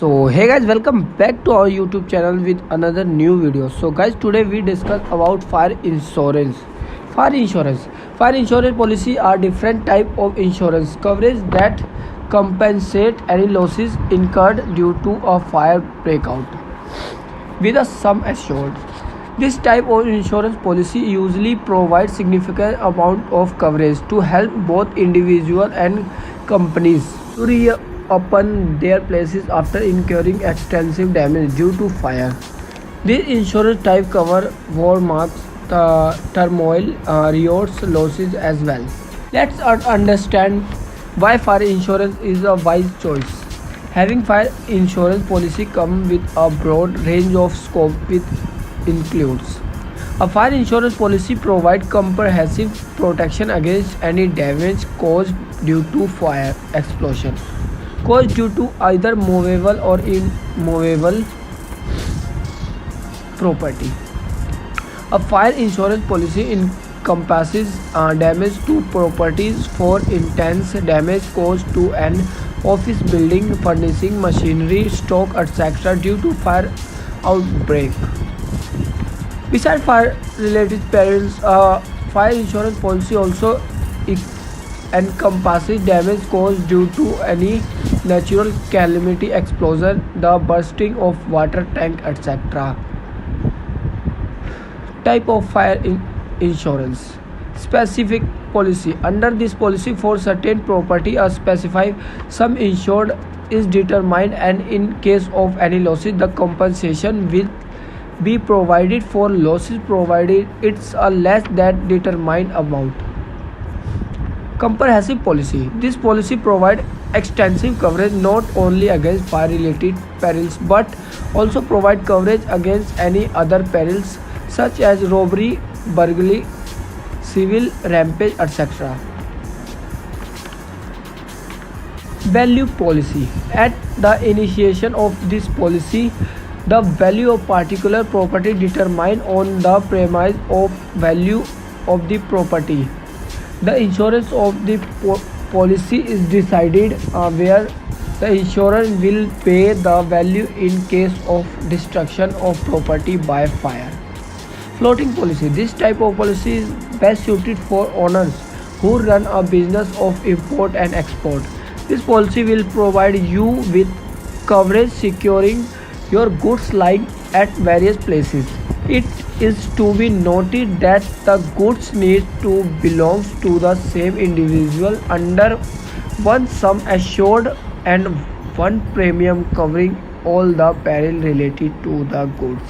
So hey guys, welcome back to our YouTube channel with another new video. So guys, today we discuss about fire insurance. Fire insurance policy are different type of insurance coverage that compensate any losses incurred due to a fire breakout with a sum assured. This type of insurance policy usually provides significant amount of coverage to help both individual and companies to reopen their places after incurring extensive damage due to fire. This insurance type cover war marks, turmoil, riots, losses as well. Let's understand why fire insurance is a wise choice. Having fire insurance policy comes with a broad range of scope which includes a fire insurance policy provides comprehensive protection against any damage caused due to fire explosion caused due to either movable or immovable property. A fire insurance policy encompasses damage to properties for intense damage caused to an office building, furnishing, machinery, stock, etc. due to fire outbreak. Besides fire-related perils, a fire insurance policy also encompasses damage caused due to any natural calamity, explosion, the bursting of water tank, etc. Type of fire insurance. Specific policy. Under this policy, for certain property, a specified sum insured is determined, and in case of any losses, the compensation will be provided for losses provided it's a less than determined amount. Comprehensive policy. This policy provides extensive coverage not only against fire related perils but also provide coverage against any other perils such as robbery, burglary, civil rampage, etc. Value policy. At the initiation of this policy, the value of particular property determined on the premise of value of the property. The insurance of the policy is decided where the insurer will pay the value in case of destruction of property by fire. Floating policy. This type of policy is best suited for owners who run a business of import and export. This policy will provide you with coverage securing your goods lying at various places. It is to be noted that the goods need to belong to the same individual under one sum assured and one premium covering all the peril related to the goods.